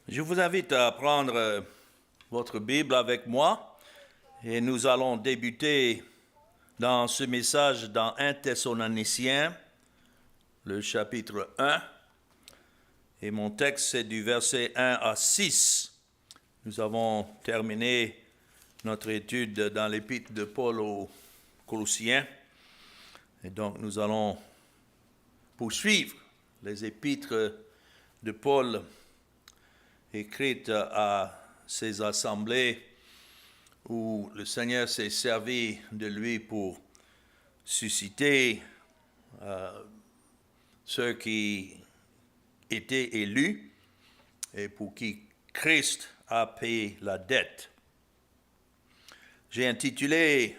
Je vous invite à prendre votre Bible avec moi et nous allons débuter dans ce message dans 1 Thessaloniciens, le chapitre 1. Et mon texte c'est du verset 1 à 6. Nous avons terminé notre étude dans l'épître de Paul aux Colossiens. Et donc nous allons poursuivre les épîtres de Paul écrites à ces assemblées où le Seigneur s'est servi de lui pour susciter ceux qui étaient élus et pour qui Christ a payé la dette. J'ai intitulé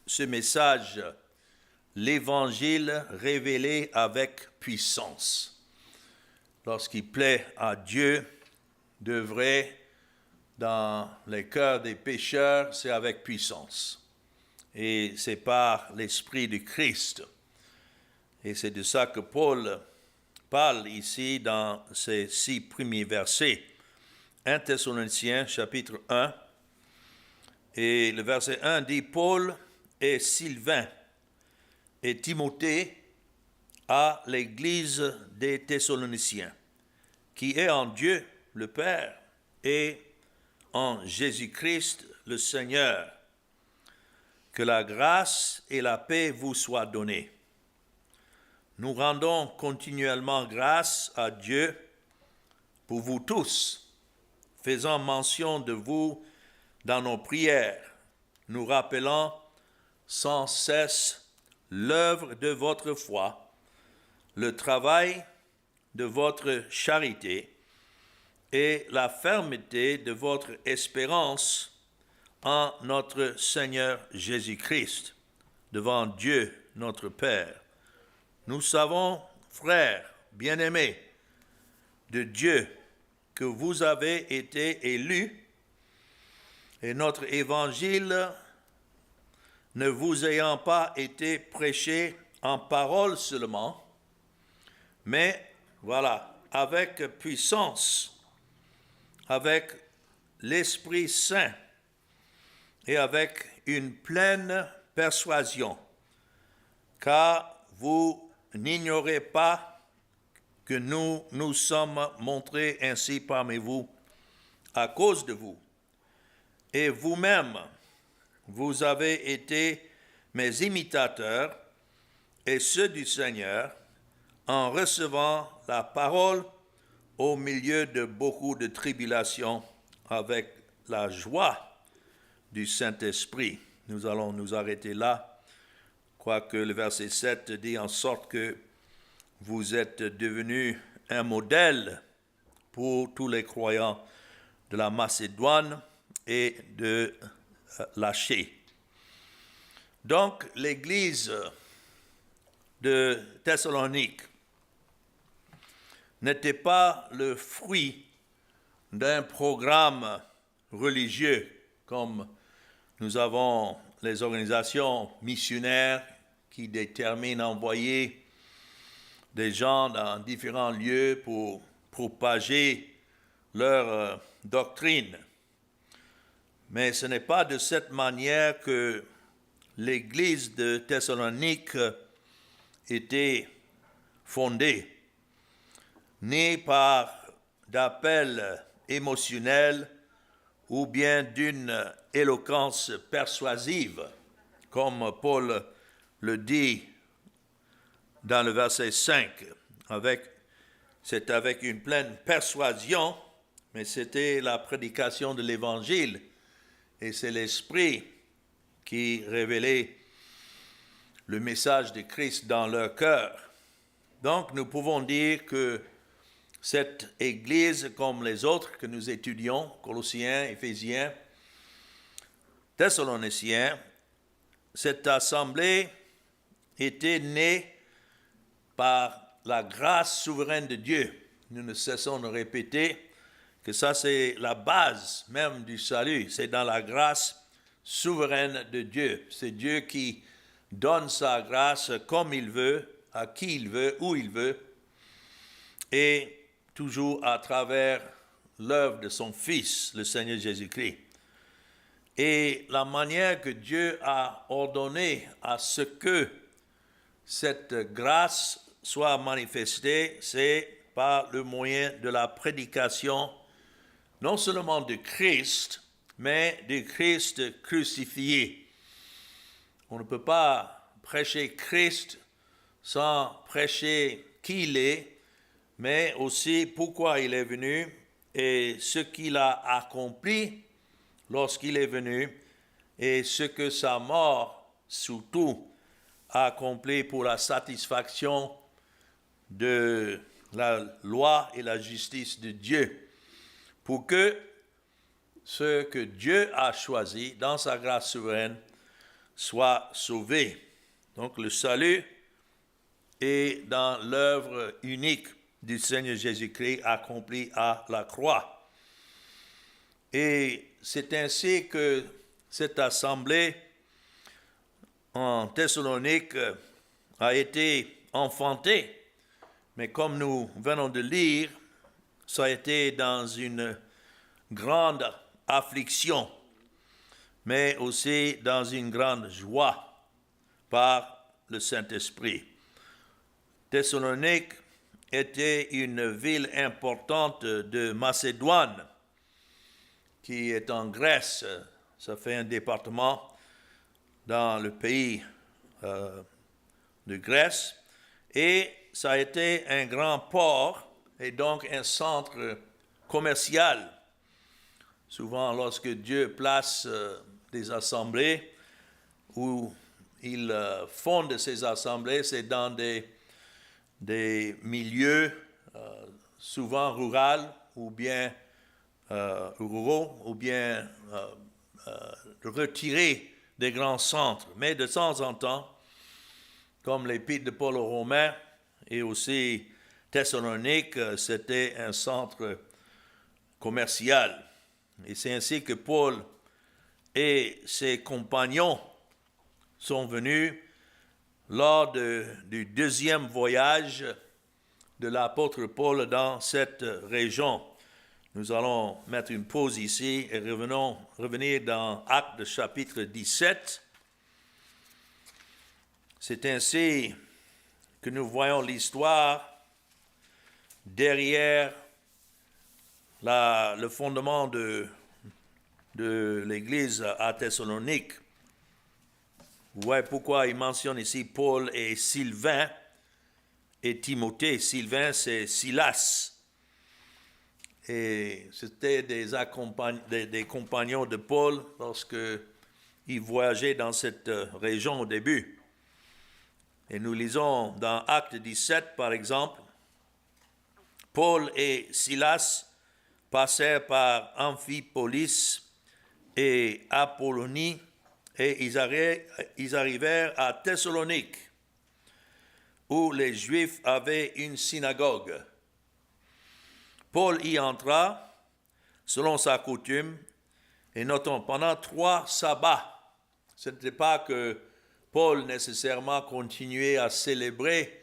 ce message « L'Évangile révélé avec puissance ». Lorsqu'il plaît à Dieu d'œuvrer dans les cœurs des pécheurs, c'est avec puissance. Et c'est par l'Esprit de Christ. Et c'est de ça que Paul parle ici dans ces 6 premiers versets. 1 Thessaloniciens, chapitre 1. Et le verset 1 dit « Paul et Sylvain et Timothée à l'église des Thessaloniciens, qui est en Dieu le Père et en Jésus-Christ le Seigneur. Que la grâce et la paix vous soient données. Nous rendons continuellement grâce à Dieu pour vous tous, faisant mention de vous dans nos prières, nous rappelant sans cesse l'œuvre de votre foi, le travail de votre charité et la fermeté de votre espérance en notre Seigneur Jésus-Christ, devant Dieu notre Père. Nous savons, frères bien-aimés de Dieu, que vous avez été élus, et notre évangile ne vous ayant pas été prêché en parole seulement, mais voilà, avec puissance, avec l'Esprit Saint et avec une pleine persuasion, car vous n'ignorez pas que nous sommes montrés ainsi parmi vous à cause de vous. Et vous-même, vous avez été mes imitateurs et ceux du Seigneur en recevant la parole au milieu de beaucoup de tribulations avec la joie du Saint-Esprit. Nous allons nous arrêter là, quoique le verset 7 dit en sorte que vous êtes devenus un modèle pour tous les croyants de la Macédoine et de l'Achée. Donc, l'église de Thessalonique n'était pas le fruit d'un programme religieux comme nous avons les organisations missionnaires qui déterminent d'envoyer des gens dans différents lieux pour propager leur doctrine. Mais ce n'est pas de cette manière que l'église de Thessalonique était fondée, ni par d'appel émotionnel ou bien d'une éloquence persuasive, comme Paul le dit dans le verset 5. C'est avec une pleine persuasion, mais c'était la prédication de l'Évangile, et c'est l'Esprit qui révélait le message de Christ dans leur cœur. Donc, nous pouvons dire que cette Église, comme les autres que nous étudions, Colossiens, Éphésiens, Thessaloniciens, cette assemblée était née par la grâce souveraine de Dieu. Nous ne cessons de répéter que ça, c'est la base même du salut. C'est dans la grâce souveraine de Dieu. C'est Dieu qui donne sa grâce comme il veut, à qui il veut, où il veut, et toujours à travers l'œuvre de son Fils, le Seigneur Jésus-Christ. Et la manière que Dieu a ordonné à ce que cette grâce soit manifestée, c'est par le moyen de la prédication, non seulement de Christ, mais de Christ crucifié. On ne peut pas prêcher Christ sans prêcher qui il est, mais aussi pourquoi il est venu et ce qu'il a accompli lorsqu'il est venu et ce que sa mort, surtout, a accompli pour la satisfaction de la loi et la justice de Dieu, pour que ce que Dieu a choisi dans sa grâce souveraine soit sauvé. Donc le salut est dans l'œuvre unique du Seigneur Jésus-Christ accompli à la croix. Et c'est ainsi que cette assemblée en Thessalonique a été enfantée. Mais comme nous venons de lire, ça a été dans une grande affliction, mais aussi dans une grande joie par le Saint-Esprit. Thessalonique était une ville importante de Macédoine, qui est en Grèce. Ça fait un département dans le pays de Grèce. Et ça a été un grand port et donc un centre commercial. Souvent, lorsque Dieu place des assemblées où il fonde ces assemblées, c'est dans des milieux souvent ruraux ou bien retirés des grands centres. Mais de temps en temps, comme l'épître de Paul aux Romains et aussi Thessalonique, c'était un centre commercial. Et c'est ainsi que Paul et ses compagnons sont venus lors du deuxième voyage de l'apôtre Paul dans cette région. Nous allons mettre une pause ici et revenir dans Actes chapitre 17. C'est ainsi que nous voyons l'histoire derrière le fondement de l'Église à Thessalonique. Vous voyez pourquoi il mentionne ici Paul et Sylvain et Timothée. Sylvain, c'est Silas. Et c'était des compagnons de Paul lorsqu'il voyageait dans cette région au début. Et nous lisons dans Actes 17, par exemple, Paul et Silas passèrent par Amphipolis et Apollonie, et ils arrivèrent à Thessalonique, où les Juifs avaient une synagogue. Paul y entra, selon sa coutume, et notons, pendant 3 sabbats. Ce n'était pas que Paul nécessairement continuait à célébrer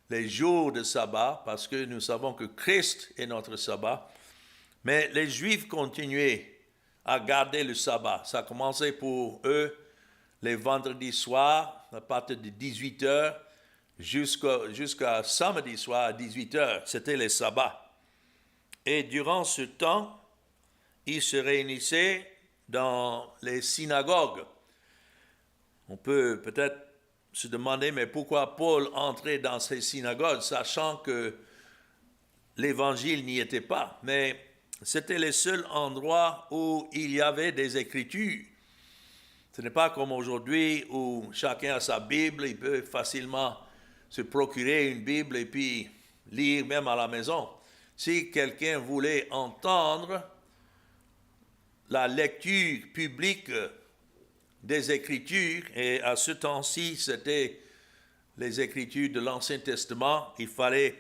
les jours de sabbat, parce que nous savons que Christ est notre sabbat, mais les Juifs continuaient à garder le sabbat. Ça commençait pour eux les vendredis soirs, à partir de 18h, jusqu'à samedi soir à 18h. C'était les sabbats. Et durant ce temps, ils se réunissaient dans les synagogues. On peut peut-être se demander, mais pourquoi Paul entrait dans ces synagogues, sachant que l'évangile n'y était pas. Mais c'était les seuls endroits où il y avait des Écritures. Ce n'est pas comme aujourd'hui où chacun a sa Bible, il peut facilement se procurer une Bible et puis lire même à la maison. Si quelqu'un voulait entendre la lecture publique des Écritures, et à ce temps-ci, c'était les Écritures de l'Ancien Testament, il fallait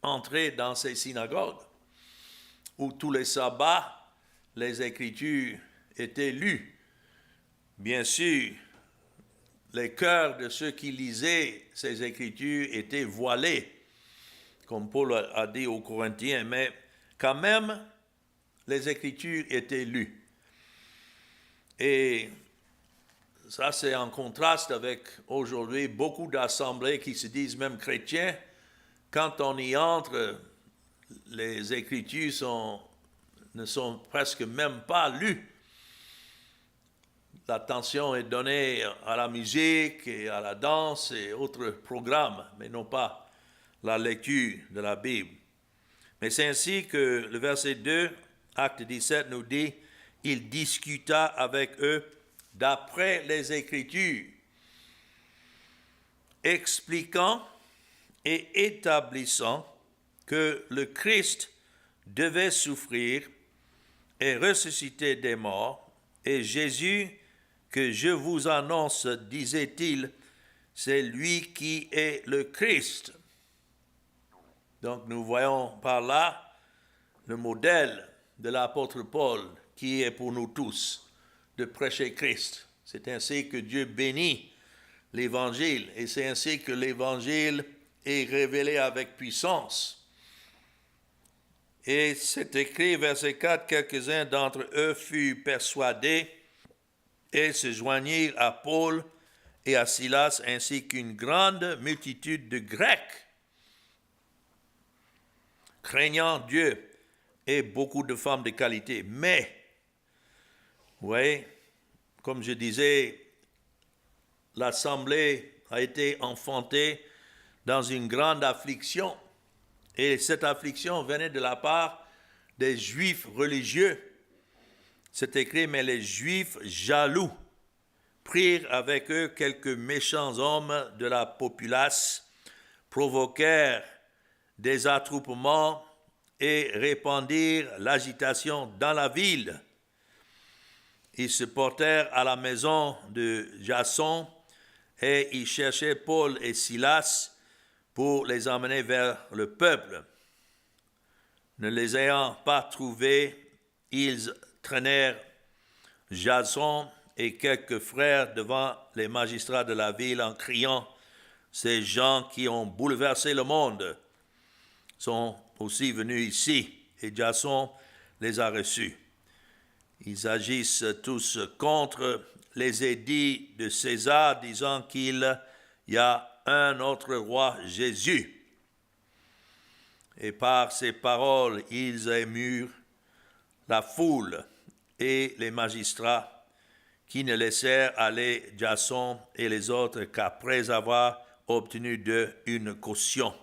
entrer dans ces synagogues, où tous les sabbats, les Écritures étaient lues. Bien sûr, les cœurs de ceux qui lisaient ces Écritures étaient voilés, comme Paul a dit aux Corinthiens, mais quand même, les Écritures étaient lues. Et ça, c'est en contraste avec aujourd'hui beaucoup d'assemblées qui se disent même chrétiens. Quand on y entre, les Écritures ne sont presque même pas lues. L'attention est donnée à la musique et à la danse et autres programmes, mais non pas la lecture de la Bible. Mais c'est ainsi que le verset 2, acte 17, nous dit « Il discuta avec eux d'après les Écritures, expliquant et établissant que le Christ devait souffrir et ressusciter des morts, et Jésus que je vous annonce, disait-il, c'est lui qui est le Christ. » Donc nous voyons par là le modèle de l'apôtre Paul qui est pour nous tous de prêcher Christ. C'est ainsi que Dieu bénit l'Évangile et c'est ainsi que l'Évangile est révélé avec puissance. Et c'est écrit, verset 4, « Quelques-uns d'entre eux furent persuadés et se joignirent à Paul et à Silas, ainsi qu'une grande multitude de Grecs, craignant Dieu et beaucoup de femmes de qualité. » Mais, vous voyez, comme je disais, l'assemblée a été enfantée dans une grande affliction. Et cette affliction venait de la part des Juifs religieux. C'est écrit, mais les Juifs jaloux prirent avec eux quelques méchants hommes de la populace, provoquèrent des attroupements et répandirent l'agitation dans la ville. Ils se portèrent à la maison de Jason et ils cherchaient Paul et Silas pour les emmener vers le peuple. Ne les ayant pas trouvés, ils traînèrent Jason et quelques frères devant les magistrats de la ville en criant « Ces gens qui ont bouleversé le monde sont aussi venus ici. » Et Jason les a reçus. Ils agissent tous contre les édits de César, disant qu'il y a un autre roi, Jésus. Et par ces paroles, ils émurent la foule et les magistrats qui ne laissèrent aller Jason et les autres qu'après avoir obtenu d'eux une caution.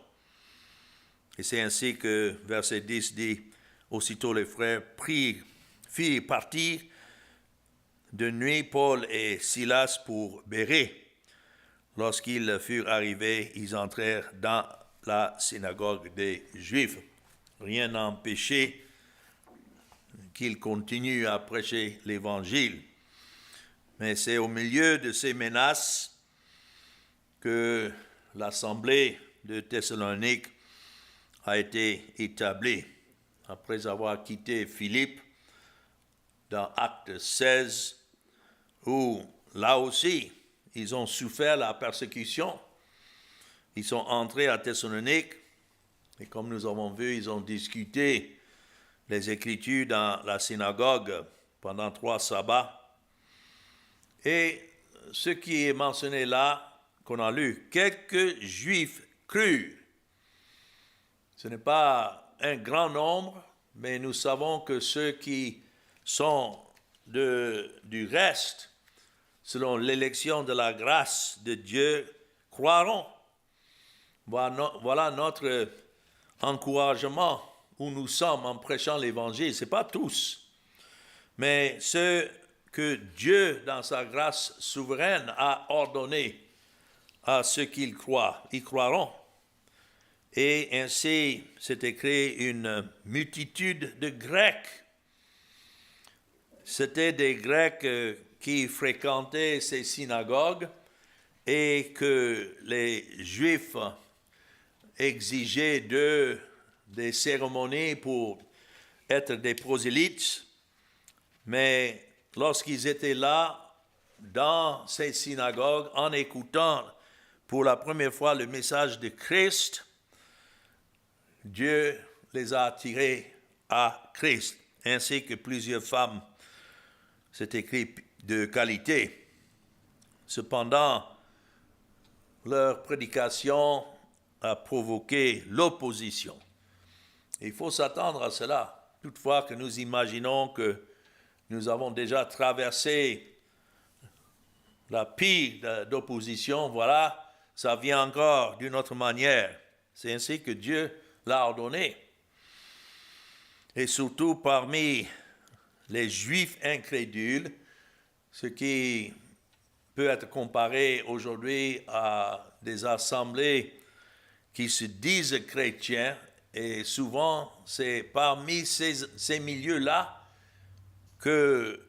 Et c'est ainsi que verset 10 dit, « Aussitôt les frères firent partir de nuit Paul et Silas pour Bérée. Lorsqu'ils furent arrivés, ils entrèrent dans la synagogue des Juifs. Rien n'empêchait qu'ils continuent à prêcher l'Évangile. Mais c'est au milieu de ces menaces que l'assemblée de Thessalonique a été établie. Après avoir quitté Philippe, dans Acte 16, où là aussi, ils ont souffert la persécution. Ils sont entrés à Thessalonique, et comme nous avons vu, ils ont discuté les Écritures dans la synagogue pendant 3 sabbats. Et ce qui est mentionné là, qu'on a lu, quelques Juifs crurent. Ce n'est pas un grand nombre, mais nous savons que ceux qui sont du reste, selon l'élection de la grâce de Dieu, croiront. Voilà notre encouragement où nous sommes en prêchant l'Évangile. Ce n'est pas tous, mais ceux que Dieu, dans sa grâce souveraine, a ordonné à ceux qui croient. Ils croiront. Et ainsi, c'est écrit une multitude de Grecs. C'était des Grecs qui fréquentaient ces synagogues et que les Juifs exigeaient d'eux des cérémonies pour être des prosélytes. Mais lorsqu'ils étaient là, dans ces synagogues, en écoutant pour la première fois le message de Christ, Dieu les a attirés à Christ. ainsi que plusieurs femmes. C'est écrit de qualité. Cependant, leur prédication a provoqué l'opposition. Il faut s'attendre à cela. Toutefois que nous imaginons que nous avons déjà traversé la pire d'opposition, voilà, ça vient encore d'une autre manière. C'est ainsi que Dieu l'a ordonné. Et surtout parmi les Juifs incrédules, ce qui peut être comparé aujourd'hui à des assemblées qui se disent chrétiens, et souvent c'est parmi ces milieux-là que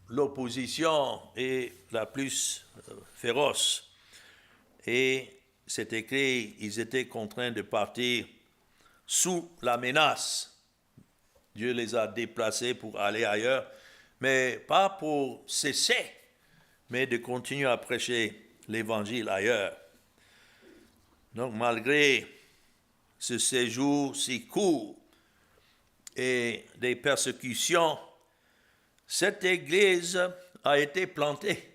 l'opposition est la plus féroce. Et c'est écrit, ils étaient contraints de partir sous la menace. Dieu les a déplacés pour aller ailleurs, mais pas pour cesser, mais de continuer à prêcher l'évangile ailleurs. Donc malgré ce séjour si court et des persécutions, cette église a été plantée.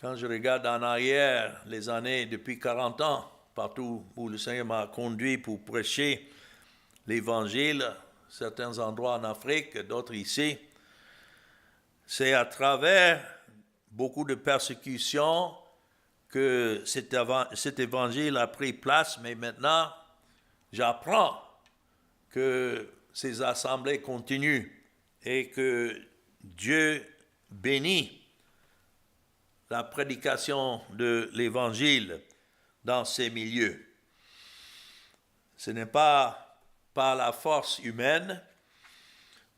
Quand je regarde en arrière les années depuis 40 ans, partout où le Seigneur m'a conduit pour prêcher l'évangile, certains endroits en Afrique, d'autres ici, c'est à travers beaucoup de persécutions que cet évangile a pris place, mais maintenant, j'apprends que ces assemblées continuent et que Dieu bénit la prédication de l'évangile dans ces milieux. Ce n'est pas par la force humaine,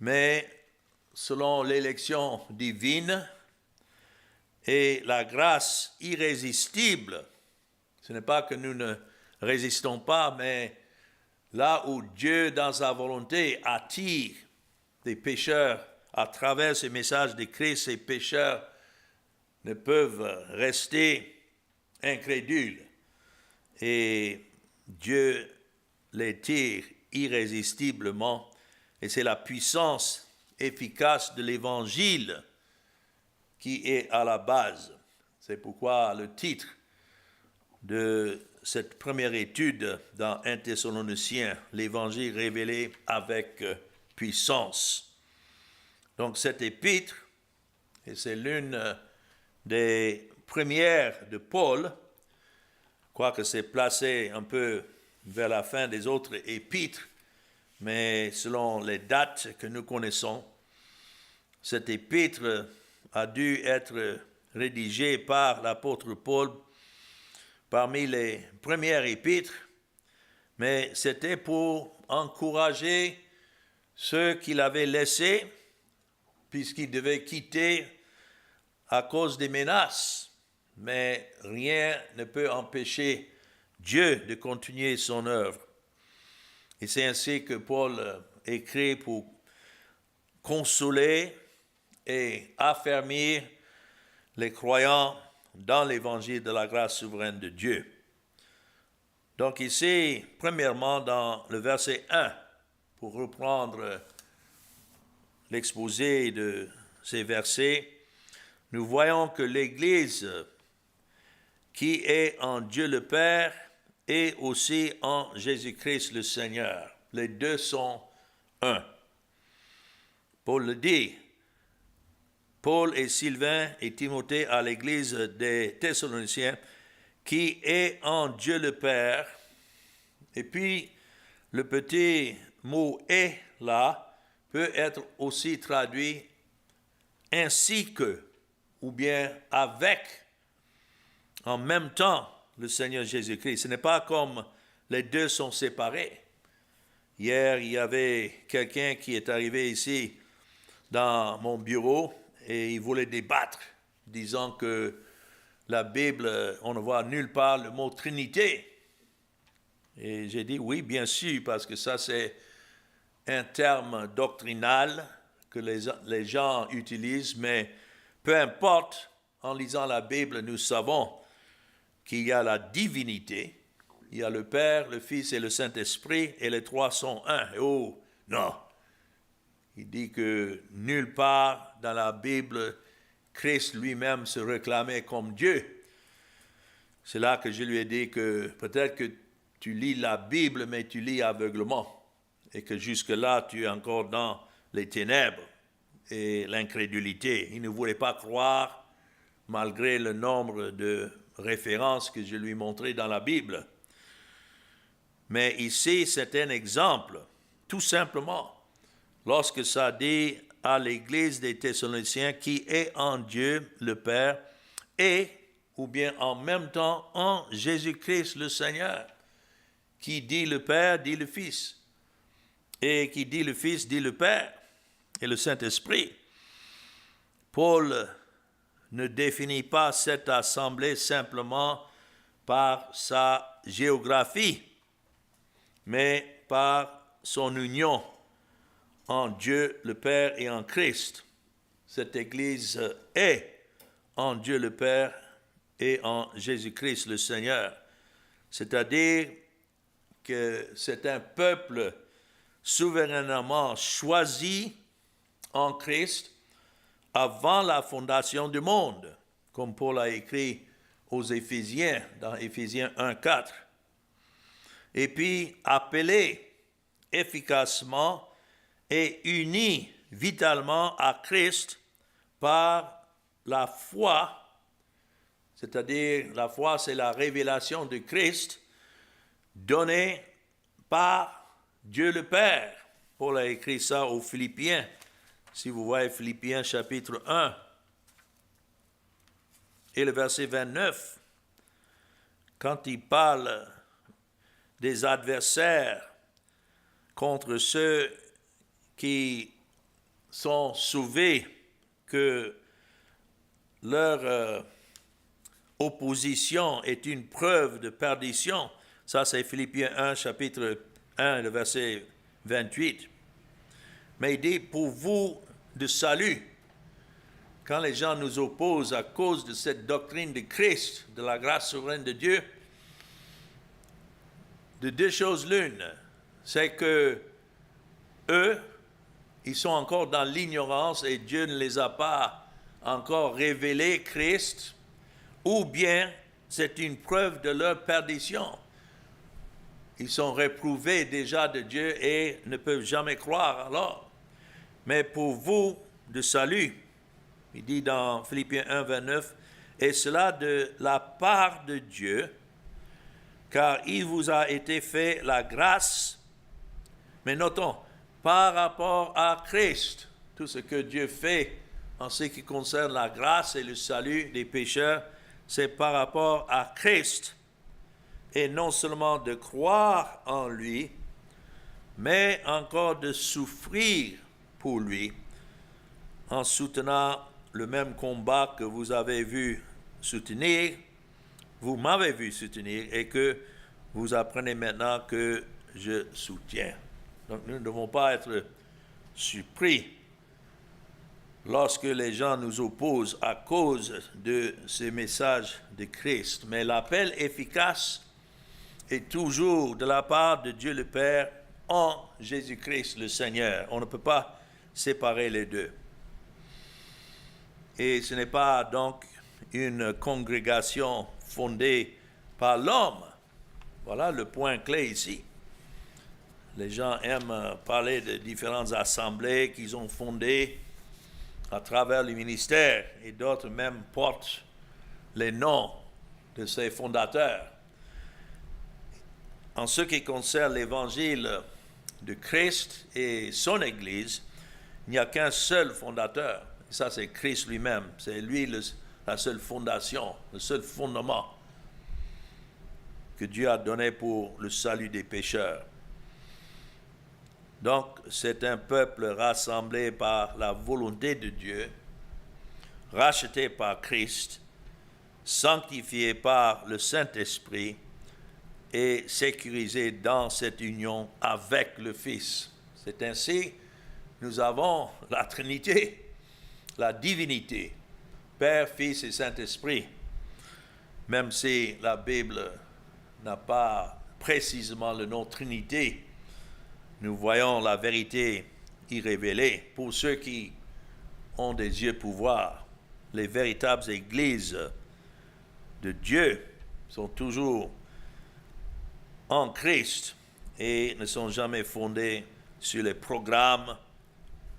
mais selon l'élection divine et la grâce irrésistible. Ce n'est pas que nous ne résistons pas, mais là où Dieu, dans sa volonté, attire des pécheurs à travers ce message de Christ, ces pécheurs ne peuvent rester incrédules. Et Dieu les tire irrésistiblement. Et c'est la puissance efficace de l'Évangile qui est à la base. C'est pourquoi le titre de cette première étude dans 1 Thessaloniciens, l'Évangile révélé avec puissance. Donc cette épître, et c'est l'une des premières de Paul, quoique c'est placé un peu vers la fin des autres épîtres, mais selon les dates que nous connaissons, cette épître a dû être rédigée par l'apôtre Paul parmi les premières épîtres, mais c'était pour encourager ceux qu'il avait laissés, puisqu'ils devaient quitter à cause des menaces. Mais rien ne peut empêcher Dieu de continuer son œuvre. Et c'est ainsi que Paul écrit pour consoler et affermir les croyants dans l'évangile de la grâce souveraine de Dieu. Donc ici, premièrement, dans le verset 1, pour reprendre l'exposé de ces versets, nous voyons que l'Église qui est en Dieu le Père et aussi en Jésus-Christ le Seigneur. Les deux sont un. Paul le dit. Paul et Sylvain et Timothée à l'église des Thessaloniciens qui est en Dieu le Père. Et puis, le petit mot « est » là peut être aussi traduit « ainsi que » ou bien « avec » en même temps le Seigneur Jésus-Christ. Ce n'est pas comme les deux sont séparés. Hier, il y avait quelqu'un qui est arrivé ici dans mon bureau et il voulait débattre, disant que la Bible, on ne voit nulle part le mot Trinité. Et j'ai dit oui, bien sûr, parce que ça c'est un terme doctrinal que les gens utilisent, mais peu importe, en lisant la Bible, nous savons qu'il y a la divinité, il y a le Père, le Fils et le Saint-Esprit, et les trois sont un. Oh, non, Il dit que nulle part dans la Bible, Christ lui-même se réclamait comme Dieu. C'est là que je lui ai dit que peut-être que tu lis la Bible, mais tu lis aveuglement. Et que jusque-là, tu es encore dans les ténèbres et l'incrédulité. Il ne voulait pas croire, malgré le nombre de références que je lui montrais dans la Bible. Mais ici, c'est un exemple, tout simplement. Lorsque ça dit à l'église des Thessaloniciens qui est en Dieu le Père et, ou bien en même temps, en Jésus-Christ le Seigneur. Qui dit le Père, dit le Fils. Et qui dit le Fils, dit le Père et le Saint-Esprit. Paul ne définit pas cette assemblée simplement par sa géographie, mais par son union en Dieu le Père et en Christ. Cette Église est en Dieu le Père et en Jésus-Christ le Seigneur. C'est-à-dire que c'est un peuple souverainement choisi en Christ avant la fondation du monde, comme Paul a écrit aux Éphésiens, dans Éphésiens 1:4. Et puis appelé efficacement et uni vitalement à Christ par la foi, c'est-à-dire la foi, c'est la révélation de Christ donnée par Dieu le Père. Paul a écrit ça aux Philippiens. Si vous voyez Philippiens chapitre 1 et le verset 29, quand il parle des adversaires contre ceux qui sont sauvés, que leur opposition est une preuve de perdition. Ça, c'est Philippiens 1, chapitre 1, le verset 28. Mais il dit, pour vous de salut, quand les gens nous opposent à cause de cette doctrine de Christ, de la grâce souveraine de Dieu, de deux choses l'une, c'est que eux, ils sont encore dans l'ignorance et Dieu ne les a pas encore révélé Christ, ou bien c'est une preuve de leur perdition. Ils sont réprouvés déjà de Dieu et ne peuvent jamais croire alors. Mais pour vous, de salut, il dit dans Philippiens 1, 29, et cela de la part de Dieu, car il vous a été fait la grâce, mais notons, par rapport à Christ, tout ce que Dieu fait en ce qui concerne la grâce et le salut des pécheurs, c'est par rapport à Christ, et non seulement de croire en lui, mais encore de souffrir pour lui, en soutenant le même combat que vous avez vu soutenir, vous m'avez vu soutenir, et que vous apprenez maintenant que je soutiens. Donc nous ne devons pas être surpris lorsque les gens nous opposent à cause de ces messages de Christ. Mais l'appel efficace est toujours de la part de Dieu le Père en Jésus-Christ le Seigneur. On ne peut pas séparer les deux. Et ce n'est pas donc une congrégation fondée par l'homme. Voilà le point clé ici. Les gens aiment parler de différentes assemblées qu'ils ont fondées à travers le ministère, et d'autres même portent les noms de ces fondateurs. En ce qui concerne l'évangile de Christ et son Église, il n'y a qu'un seul fondateur. Et ça, c'est Christ lui-même. C'est lui la seule fondation, le seul fondement que Dieu a donné pour le salut des pécheurs. Donc, c'est un peuple rassemblé par la volonté de Dieu, racheté par Christ, sanctifié par le Saint-Esprit et sécurisé dans cette union avec le Fils. C'est ainsi que nous avons la Trinité, la divinité, Père, Fils et Saint-Esprit. Même si la Bible n'a pas précisément le nom Trinité, nous voyons la vérité y révéler pour ceux qui ont des yeux pour voir. Les véritables églises de Dieu sont toujours en Christ et ne sont jamais fondées sur les programmes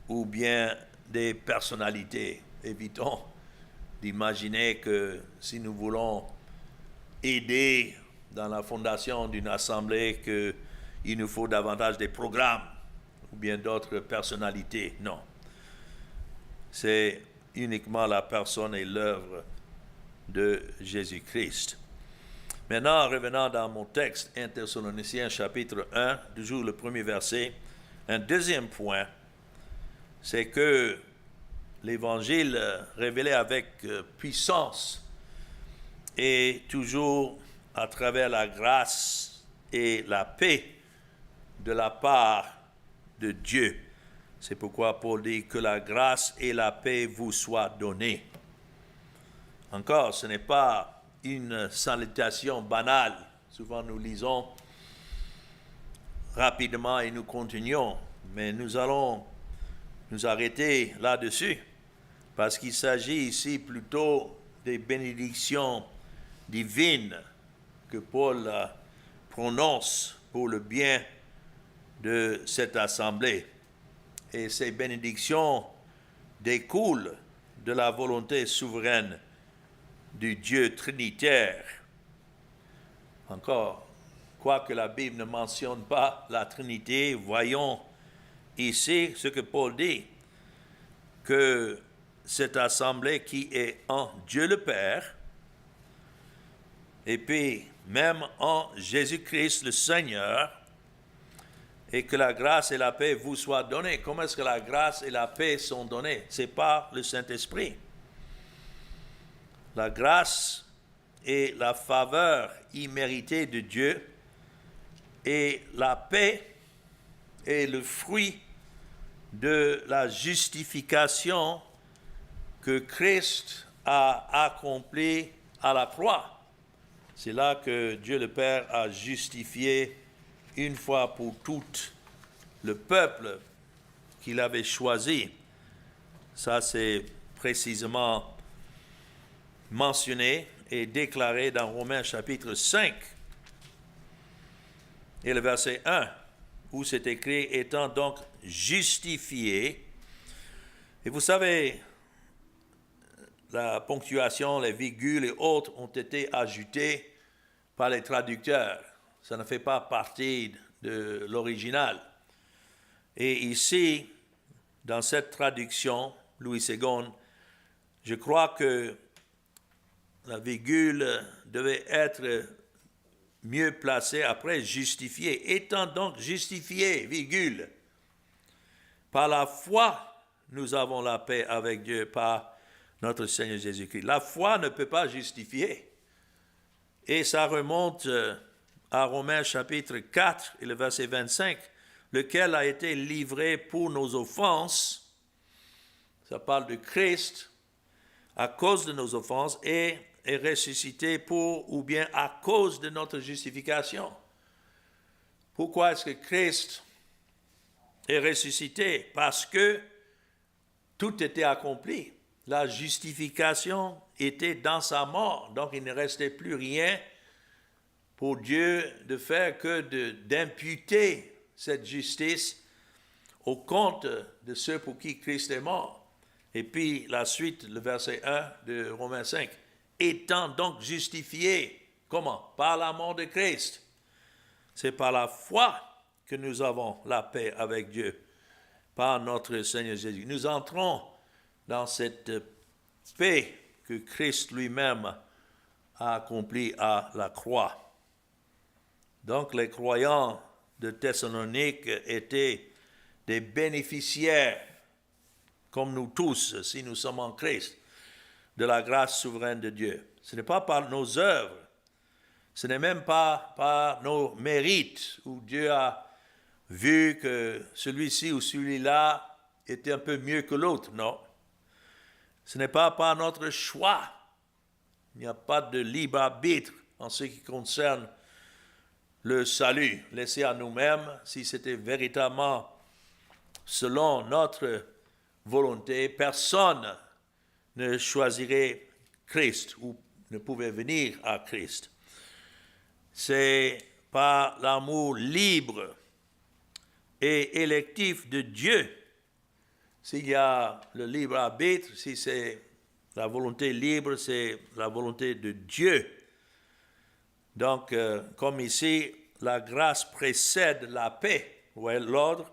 ou bien des personnalités. Évitons d'imaginer que si nous voulons aider dans la fondation d'une assemblée, qu'il nous faut davantage des programmes ou bien d'autres personnalités. Non. C'est uniquement la personne et l'œuvre de Jésus-Christ. Maintenant, revenant dans mon texte, 1 Thessaloniciens chapitre 1, toujours le premier verset, un deuxième point, c'est que l'Évangile révélé avec puissance et toujours à travers la grâce et la paix de la part de Dieu. C'est pourquoi Paul dit que la grâce et la paix vous soient données. Encore, ce n'est pas une salutation banale. Souvent nous lisons rapidement et nous continuons, mais nous allons nous arrêter là-dessus parce qu'il s'agit ici plutôt des bénédictions divines que Paul prononce pour le bien de cette assemblée. Et ces bénédictions découlent de la volonté souveraine du Dieu trinitaire. Encore, quoique la Bible ne mentionne pas la Trinité, voyons ici ce que Paul dit, que cette assemblée qui est en Dieu le Père, et puis même en Jésus-Christ le Seigneur, et que la grâce et la paix vous soient données. Comment est-ce que la grâce et la paix sont données? C'est par le Saint-Esprit. La grâce et la faveur imméritée de Dieu et la paix est le fruit de la justification que Christ a accomplie à la croix. C'est là que Dieu le Père a justifié une fois pour toutes le peuple qu'il avait choisi. Ça, c'est précisément mentionné et déclaré dans Romains chapitre 5 et le verset 1, où c'est écrit « étant donc justifié ». Et vous savez, la ponctuation, les virgules et autres ont été ajoutées par les traducteurs. Ça ne fait pas partie de l'original. Et ici, dans cette traduction, Louis II, je crois que la virgule devait être mieux placée après justifié. Étant donc justifié, virgule, par la foi, nous avons la paix avec Dieu par notre Seigneur Jésus-Christ. La foi ne peut pas justifier. Et ça remonte à Romains chapitre 4 et le verset 25, lequel a été livré pour nos offenses. Ça parle de Christ à cause de nos offenses et est ressuscité pour ou bien à cause de notre justification. Pourquoi est-ce que Christ est ressuscité? Parce que tout était accompli. La justification était dans sa mort. Donc il ne restait plus rien pour Dieu de faire que d'imputer cette justice au compte de ceux pour qui Christ est mort. Et puis la suite, le verset 1 de Romains 5. Étant donc justifiés, comment? Par la mort de Christ. C'est par la foi que nous avons la paix avec Dieu, par notre Seigneur Jésus. Nous entrons dans cette paix que Christ lui-même a accomplie à la croix. Donc les croyants de Thessalonique étaient des bénéficiaires, comme nous tous, si nous sommes en Christ, de la grâce souveraine de Dieu. Ce n'est pas par nos œuvres, ce n'est même pas par nos mérites, où Dieu a vu que celui-ci ou celui-là était un peu mieux que l'autre. Non. Ce n'est pas par notre choix. Il n'y a pas de libre arbitre en ce qui concerne le salut. Laissé à nous-mêmes, si c'était véritablement selon notre volonté. Personne ne choisirait Christ ou ne pouvait venir à Christ. C'est par l'amour libre et électif de Dieu. S'il y a le libre arbitre, si c'est la volonté libre, c'est la volonté de Dieu. Donc, comme ici, la grâce précède la paix. Vous voyez l'ordre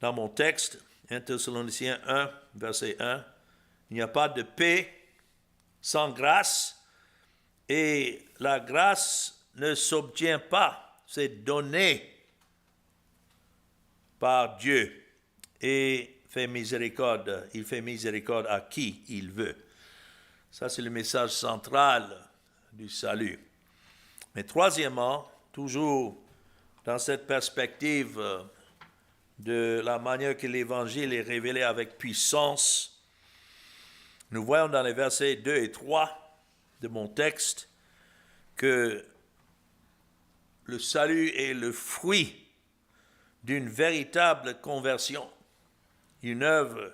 dans mon texte, 1 Thessaloniciens 1, verset 1. Il n'y a pas de paix sans grâce, et la grâce ne s'obtient pas, c'est donné par Dieu et fait miséricorde. Il fait miséricorde à qui il veut. Ça, c'est le message central du salut. Mais troisièmement, toujours dans cette perspective de la manière que l'Évangile est révélé avec puissance, nous voyons dans les versets 2 et 3 de mon texte que le salut est le fruit d'une véritable conversion, une œuvre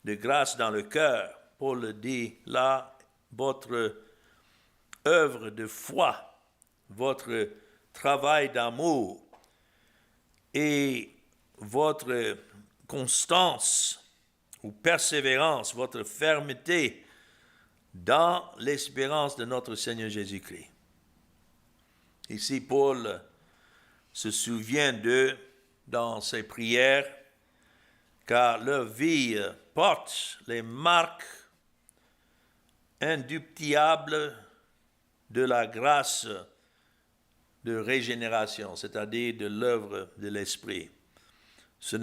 de grâce dans le cœur. Paul le dit là, votre œuvre de foi, votre travail d'amour et votre constance ou persévérance, votre fermeté dans l'espérance de notre Seigneur Jésus-Christ. Ici, Paul se souvient d'eux dans ses prières, car leur vie porte les marques indubitables de la grâce de régénération, c'est-à-dire de l'œuvre de l'Esprit. Ce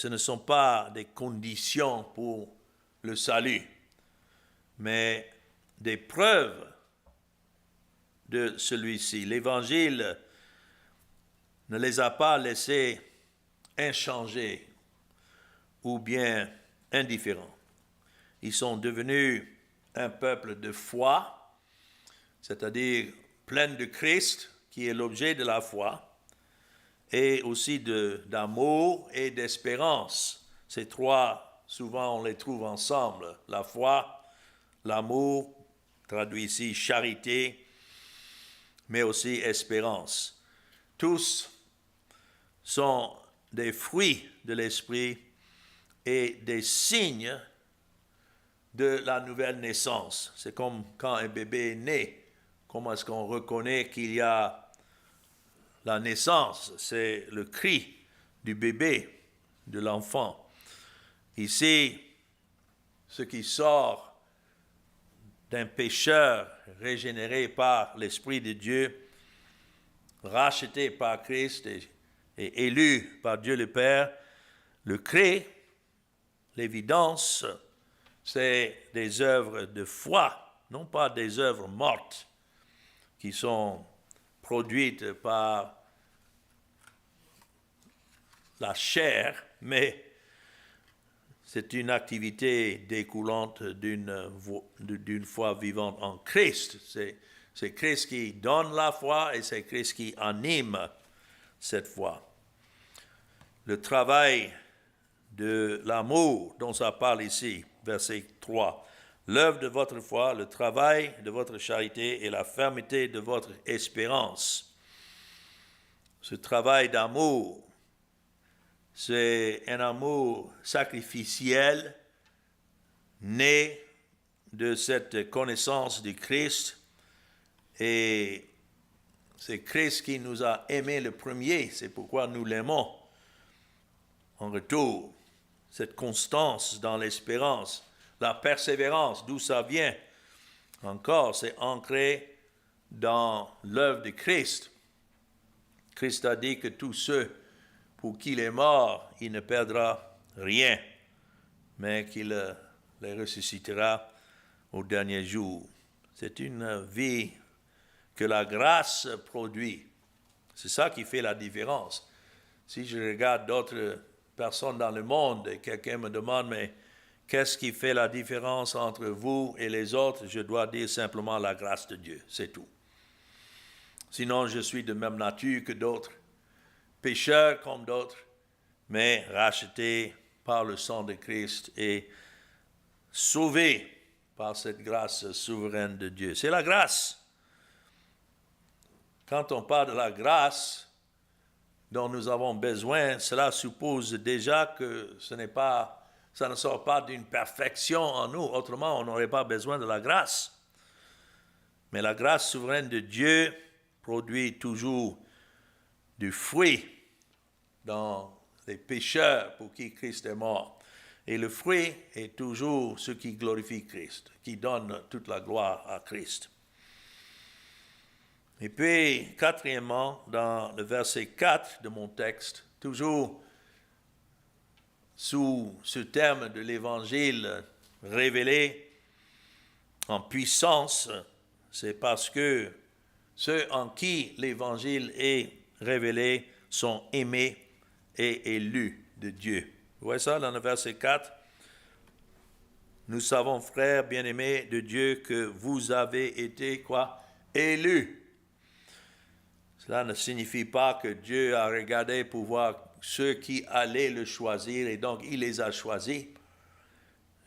ne sont pas des conditions pour le salut, mais des preuves de celui-ci. L'Évangile ne les a pas laissés inchangés ou bien indifférents. Ils sont devenus un peuple de foi, c'est-à-dire plein de Christ, qui est l'objet de la foi, et aussi d'amour et d'espérance. Ces trois, souvent on les trouve ensemble, la foi, l'amour, traduit ici charité, mais aussi espérance. Tous sont des fruits de l'Esprit et des signes de la nouvelle naissance. C'est comme quand un bébé est né. Comment est-ce qu'on reconnaît qu'il y a la naissance? C'est le cri du bébé, de l'enfant. Ici, ce qui sort d'un pécheur régénéré par l'Esprit de Dieu, racheté par Christ et élu par Dieu le Père, le cri, l'évidence, c'est des œuvres de foi, non pas des œuvres mortes qui sont produites par la chair, mais c'est une activité découlante d'une foi vivante en Christ. C'est Christ qui donne la foi et c'est Christ qui anime cette foi. Le travail de l'amour dont ça parle ici, verset 3. L'œuvre de votre foi, le travail de votre charité et la fermeté de votre espérance. Ce travail d'amour, c'est un amour sacrificiel, né de cette connaissance de Christ. Et c'est Christ qui nous a aimés le premier, c'est pourquoi nous l'aimons. En retour, cette constance dans l'espérance, la persévérance, d'où ça vient. Encore, c'est ancré dans l'œuvre de Christ. Christ a dit que tous ceux pour qui il est mort, il ne perdra rien, mais qu'il les ressuscitera au dernier jour. C'est une vie que la grâce produit. C'est ça qui fait la différence. Si je regarde d'autres personnes dans le monde et quelqu'un me demande, mais qu'est-ce qui fait la différence entre vous et les autres? Je dois dire simplement la grâce de Dieu, c'est tout. Sinon, je suis de même nature que d'autres, pécheurs comme d'autres, mais rachetés par le sang de Christ et sauvés par cette grâce souveraine de Dieu. C'est la grâce. Quand on parle de la grâce dont nous avons besoin, cela suppose déjà que ça ne sort pas d'une perfection en nous, autrement on n'aurait pas besoin de la grâce. Mais la grâce souveraine de Dieu produit toujours du fruit dans les pécheurs pour qui Christ est mort. Et le fruit est toujours ce qui glorifie Christ, qui donne toute la gloire à Christ. Et puis, quatrièmement, dans le verset 4 de mon texte, toujours sous ce terme de l'évangile révélé en puissance, c'est parce que ceux en qui l'évangile est révélé sont aimés et élus de Dieu. Vous voyez ça dans le verset 4? Nous savons, frères bien-aimés de Dieu, que vous avez été quoi? Élus. Cela ne signifie pas que Dieu a regardé pour voir ceux qui allaient le choisir et donc il les a choisis.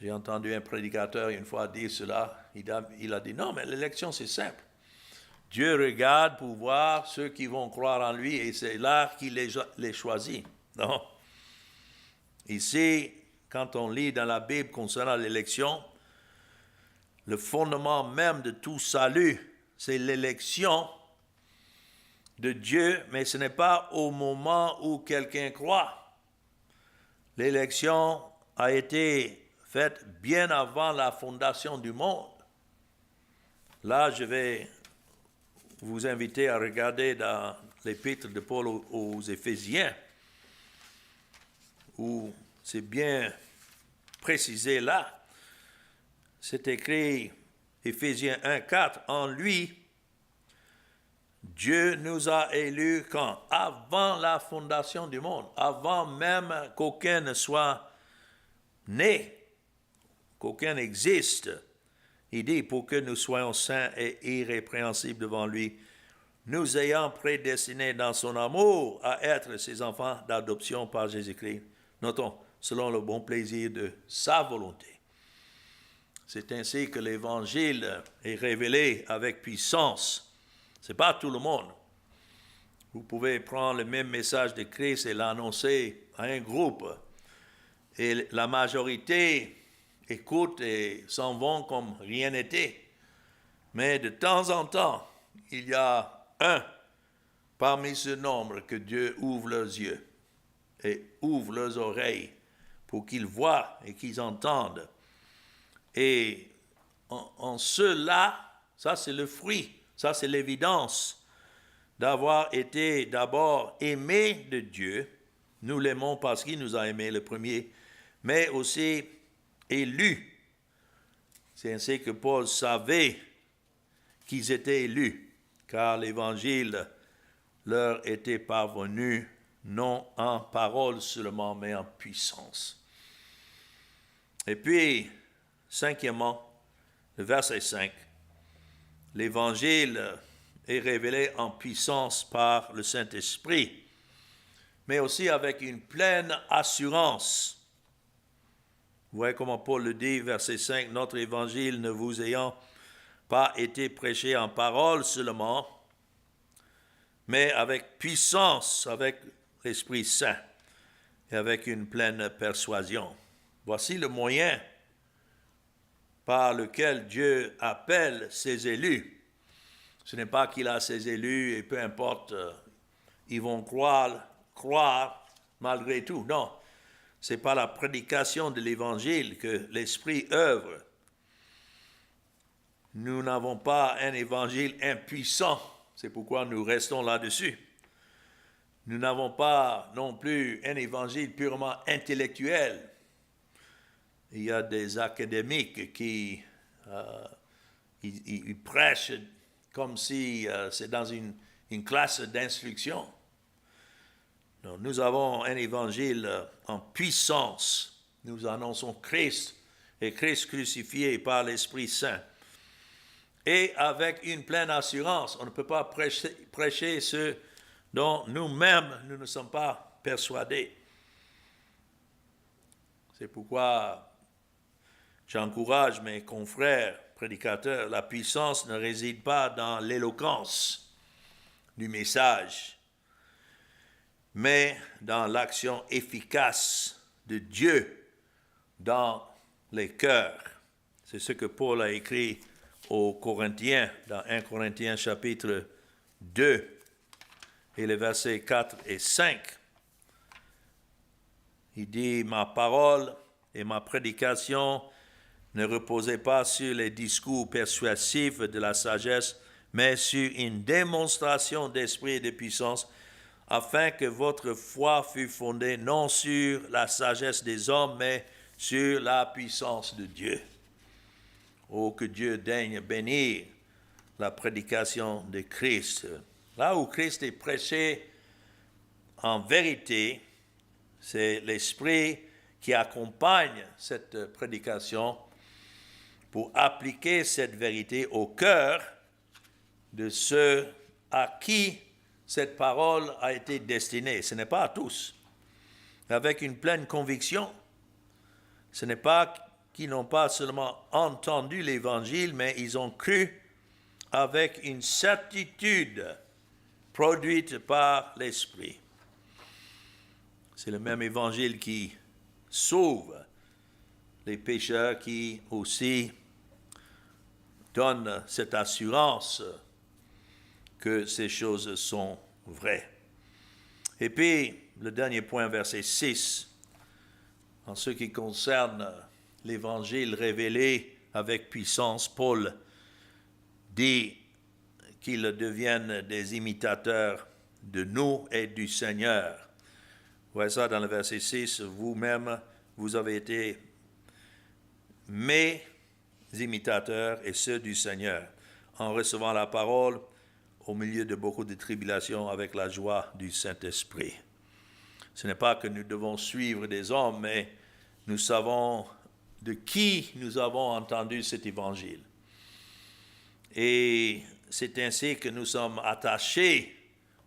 J'ai entendu un prédicateur une fois dire cela. Il a dit non, mais l'élection c'est simple. Dieu regarde pour voir ceux qui vont croire en lui et c'est là qu'il les choisit. Non. Ici, quand on lit dans la Bible concernant l'élection, le fondement même de tout salut, c'est l'élection de Dieu, mais ce n'est pas au moment où quelqu'un croit. L'élection a été faite bien avant la fondation du monde. Là, je vais vous inviter à regarder dans l'épître de Paul aux Éphésiens, où c'est bien précisé là. C'est écrit, Éphésiens 1,4, en lui, Dieu nous a élus quand? Avant la fondation du monde, avant même qu'aucun ne soit né, qu'aucun existe. Il dit, pour que nous soyons saints et irrépréhensibles devant lui, nous ayant prédestinés dans son amour à être ses enfants d'adoption par Jésus-Christ. Notons, selon le bon plaisir de sa volonté. C'est ainsi que l'Évangile est révélé avec puissance. Ce n'est pas tout le monde. Vous pouvez prendre le même message de Christ et l'annoncer à un groupe. Et la majorité écoute et s'en vont comme rien n'était. Mais de temps en temps, il y a un parmi ce nombre que Dieu ouvre leurs yeux et ouvre leurs oreilles pour qu'ils voient et qu'ils entendent. Et en cela, ça c'est le fruit, ça c'est l'évidence d'avoir été d'abord aimé de Dieu. Nous l'aimons parce qu'il nous a aimés le premier, mais aussi élus. C'est ainsi que Paul savait qu'ils étaient élus, car l'évangile leur était parvenu non en parole seulement, mais en puissance. Et puis, cinquièmement, le verset 5, l'évangile est révélé en puissance par le Saint-Esprit, mais aussi avec une pleine assurance. Vous voyez comment Paul le dit, verset 5, notre évangile ne vous ayant pas été prêché en parole seulement, mais avec puissance, avec l'Esprit Saint et avec une pleine persuasion. Voici le moyen par lequel Dieu appelle ses élus. Ce n'est pas qu'il a ses élus et peu importe, ils vont croire malgré tout. Non, ce n'est pas la prédication de l'Évangile que l'Esprit œuvre. Nous n'avons pas un Évangile impuissant, c'est pourquoi nous restons là-dessus. Nous n'avons pas non plus un Évangile purement intellectuel. Il y a des académiques qui ils prêchent comme si c'est dans une classe d'instruction. Non, nous avons un évangile en puissance. Nous annonçons Christ et Christ crucifié par l'Esprit Saint. Et avec une pleine assurance, on ne peut pas prêcher ce dont nous-mêmes, nous ne sommes pas persuadés. C'est pourquoi j'encourage mes confrères prédicateurs, la puissance ne réside pas dans l'éloquence du message, mais dans l'action efficace de Dieu dans les cœurs. C'est ce que Paul a écrit aux Corinthiens, dans 1 Corinthiens chapitre 2, et les versets 4 et 5. Il dit, « Ma parole et ma prédication ne reposaient pas sur les discours persuasifs de la sagesse, mais sur une démonstration d'esprit et de puissance, afin que votre foi fût fondée non sur la sagesse des hommes, mais sur la puissance de Dieu. » Oh, que Dieu daigne bénir la prédication de Christ. Là où Christ est prêché en vérité, c'est l'Esprit qui accompagne cette prédication pour appliquer cette vérité au cœur de ceux à qui cette parole a été destinée. Ce n'est pas à tous. Avec une pleine conviction, ce n'est pas qu'ils n'ont pas seulement entendu l'Évangile, mais ils ont cru avec une certitude produite par l'Esprit. C'est le même Évangile qui sauve les pécheurs, qui aussi donne cette assurance que ces choses sont vraies. Et puis, le dernier point, verset 6, en ce qui concerne l'Évangile révélé avec puissance, Paul dit qu'ils deviennent des imitateurs de nous et du Seigneur. Vous voyez ça dans le verset 6, vous-même, vous avez été mes imitateurs et ceux du Seigneur, en recevant la parole au milieu de beaucoup de tribulations avec la joie du Saint-Esprit. Ce n'est pas que nous devons suivre des hommes, mais nous savons de qui nous avons entendu cet évangile. Et c'est ainsi que nous sommes attachés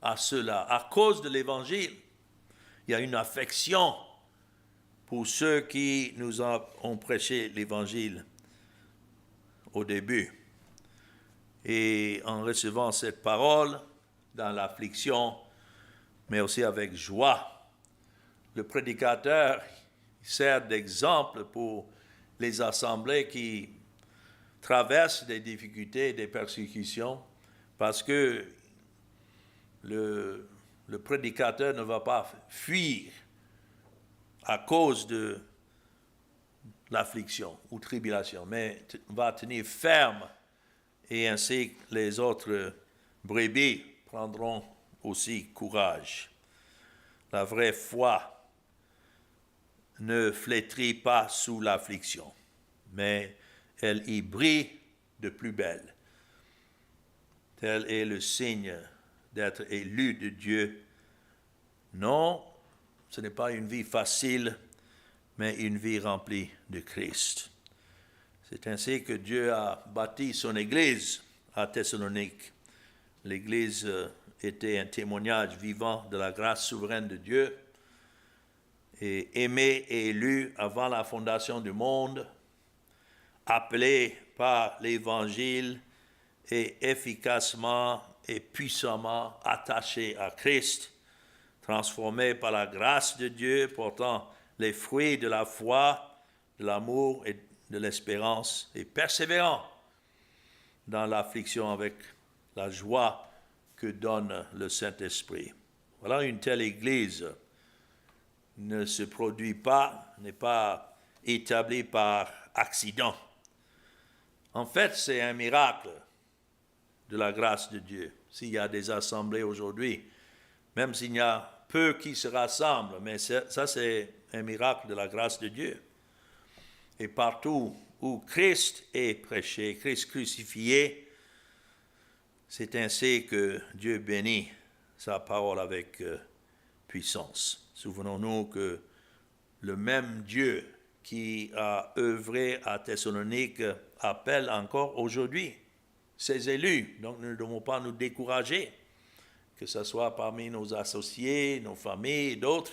à cela. À cause de l'évangile, il y a une affection pour ceux qui nous ont prêché l'évangile au début. Et en recevant cette parole dans l'affliction, mais aussi avec joie, le prédicateur sert d'exemple pour les assemblées qui traversent des difficultés, des persécutions, parce que le prédicateur ne va pas fuir à cause de l'affliction ou tribulation, mais va tenir ferme, et ainsi les autres brebis prendront aussi courage. La vraie foi ne flétrit pas sous l'affliction, mais elle y brille de plus belle. Tel est le signe d'être élu de Dieu. Non, ce n'est pas une vie facile, mais une vie remplie de Christ. C'est ainsi que Dieu a bâti son Église à Thessalonique. L'Église était un témoignage vivant de la grâce souveraine de Dieu, et aimé et élu avant la fondation du monde, appelé par l'Évangile et efficacement et puissamment attaché à Christ, transformé par la grâce de Dieu, portant les fruits de la foi, de l'amour et de l'espérance, et persévérant dans l'affliction avec la joie que donne le Saint-Esprit. Voilà, une telle Église ne se produit pas, n'est pas établie par accident. En fait, c'est un miracle de la grâce de Dieu. S'il y a des assemblées aujourd'hui, même s'il y a peu qui se rassemblent, mais ça c'est un miracle de la grâce de Dieu. Et partout où Christ est prêché, Christ crucifié, c'est ainsi que Dieu bénit sa parole avec puissance. Souvenons-nous que le même Dieu qui a œuvré à Thessalonique appelle encore aujourd'hui ses élus. Donc nous ne devons pas nous décourager, que ce soit parmi nos associés, nos familles et d'autres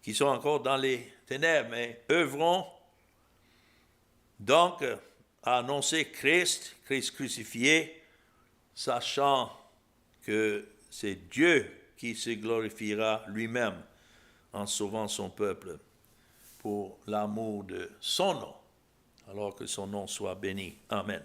qui sont encore dans les ténèbres, mais œuvrons donc à annoncer Christ crucifié, sachant que c'est Dieu qui se glorifiera lui-même en sauvant son peuple pour l'amour de son nom, alors que son nom soit béni. Amen.